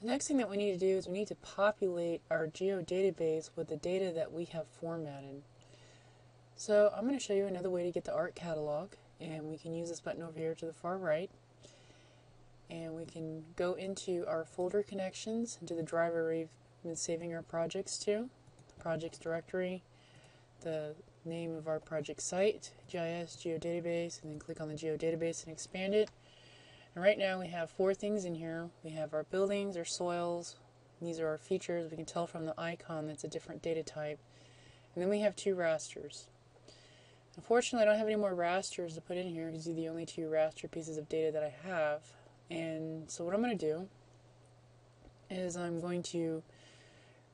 The next thing that we need to do is we need to populate our geodatabase with the data that we have formatted. So I'm going to show you another way to get the art catalog, and we can use this button over here to the far right, and we can go into our folder connections, into the driver we've been saving our projects to, the projects directory, the name of our project site, GIS, Geodatabase, and then click on the Geodatabase and expand it. And right now we have 4 things in here. We have our buildings, our soils, these are our features. We can tell from the icon that's a different data type. And then we have 2 rasters. Unfortunately, I don't have any more rasters to put in here because these are the only 2 raster pieces of data that I have. And so what I'm going to do is I'm going to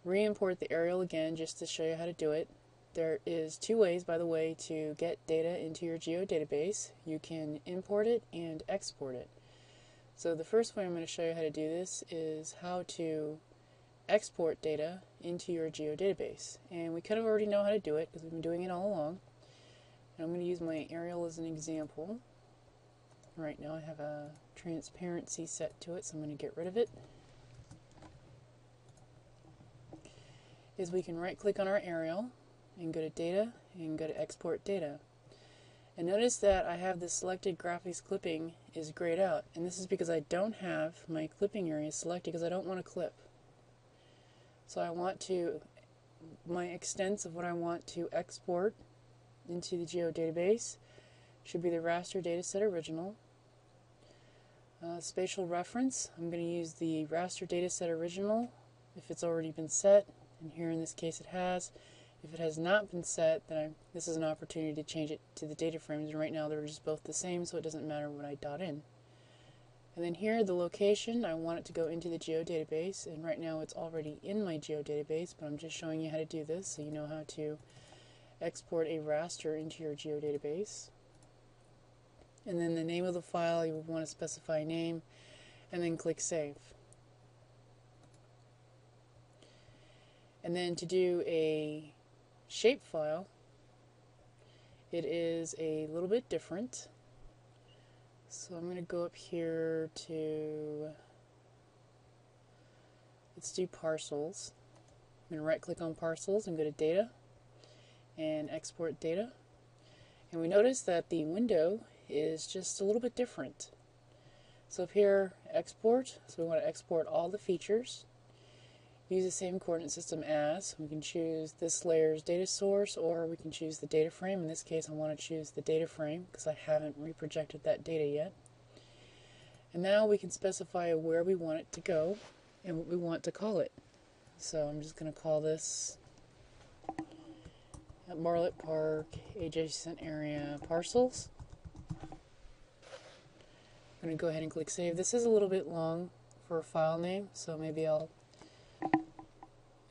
re-import the aerial again just to show you how to do it. There is 2 ways, by the way, to get data into your geodatabase. You can import it and export it. So the first way I'm going to show you how to do this is how to export data into your geodatabase. And we kind of already know how to do it because we've been doing it all along. And I'm going to use my aerial as an example. Right now I have a transparency set to it, so I'm going to get rid of it. Is we can right click on our aerial and go to data and go to export data. And notice that I have the selected graphics clipping is grayed out, and this is because I don't have my clipping area selected because I don't want to clip. So I want to, my extents of what I want to export into the geodatabase should be the raster dataset original. Spatial reference, I'm going to use the raster dataset original if it's already been set, and here in this case it has. If it has not been set, then this is an opportunity to change it to the data frames, and right now they're just both the same, so it doesn't matter what I dot in. And then here, the location, I want it to go into the geodatabase, and right now it's already in my geodatabase, but I'm just showing you how to do this so you know how to export a raster into your geodatabase. And then the name of the file, you would want to specify a name, and then click Save. And then to do a shapefile, it is a little bit different. So I'm going to go up here to, let's do parcels. I'm going to right click on parcels and go to data and export data. And we notice that the window is just a little bit different. So up here, export, so we want to export all the features. Use the same coordinate system as. We can choose this layer's data source, or we can choose the data frame. In this case, I want to choose the data frame because I haven't reprojected that data yet. And now we can specify where we want it to go and what we want to call it. So I'm just going to call this at Marlet Park adjacent area parcels. I'm going to go ahead and click Save. This is a little bit long for a file name, so maybe I'll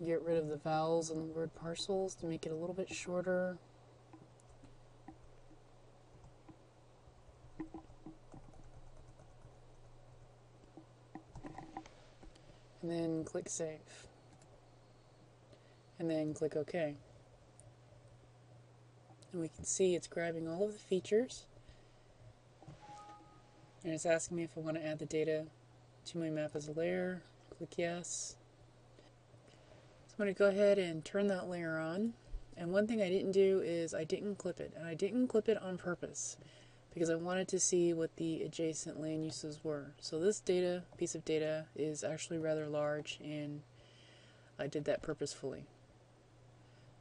get rid of the vowels in the word parcels to make it a little bit shorter. And then click Save. And then click OK. And we can see it's grabbing all of the features. And it's asking me if I want to add the data to my map as a layer. Click Yes. So I'm going to go ahead and turn that layer on. And one thing I didn't do is I didn't clip it. And I didn't clip it on purpose because I wanted to see what the adjacent land uses were. So this piece of data is actually rather large, and I did that purposefully.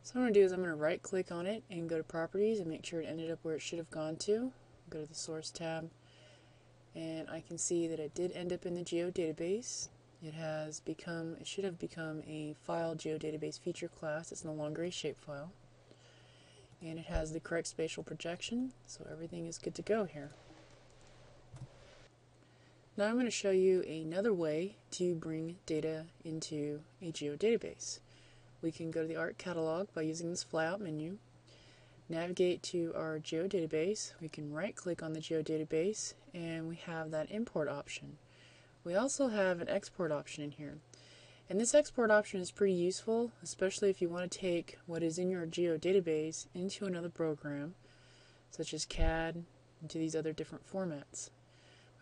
So what I'm going to do is I'm going to right click on it and go to Properties and make sure it ended up where it should have gone to. Go to the Source tab, and I can see that it did end up in the geodatabase. It should have become a file geodatabase feature class. It's no longer a shapefile. And it has the correct spatial projection, so everything is good to go here. Now I'm going to show you another way to bring data into a geodatabase. We can go to the Art Catalog by using this flyout menu, navigate to our geodatabase. We can right click on the geodatabase, and we have that import option. We also have an export option in here. And this export option is pretty useful, especially if you want to take what is in your geodatabase into another program, such as CAD, into these other different formats.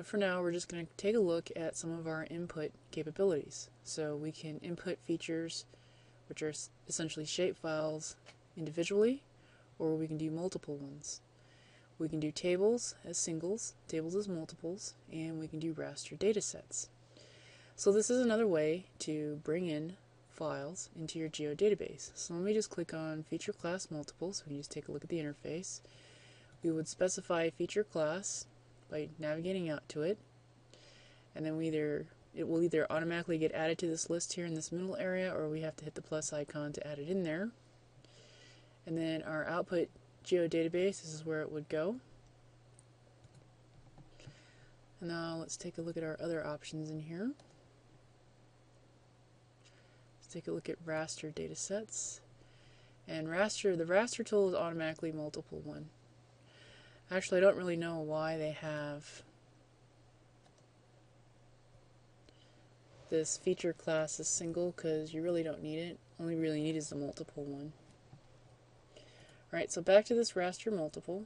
But for now, we're just going to take a look at some of our input capabilities. So we can input features, which are essentially shapefiles, individually, or we can do multiple ones. We can do tables as singles, tables as multiples, and we can do raster datasets. So this is another way to bring in files into your Geodatabase. So let me just click on feature class multiple so we can just take a look at the interface. We would specify a feature class by navigating out to it, and then it will either automatically get added to this list here in this middle area, or we have to hit the plus icon to add it in there. And then our output Geodatabase, this is where it would go. And now let's take a look at our other options in here. Let's take a look at raster datasets. And the raster tool is automatically multiple one. Actually, I don't really know why they have this feature class as single, because you really don't need it. All you really need is the multiple one. Alright, so back to this raster multiple.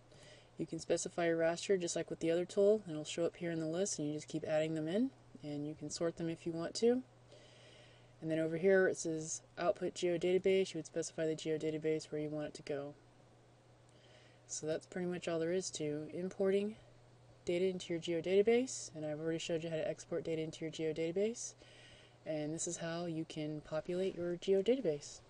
You can specify a raster just like with the other tool, and it'll show up here in the list, and you just keep adding them in, and you can sort them if you want to. And then over here it says output Geodatabase. You would specify the Geodatabase where you want it to go. So that's pretty much all there is to importing data into your Geodatabase, and I've already showed you how to export data into your Geodatabase, and this is how you can populate your Geodatabase.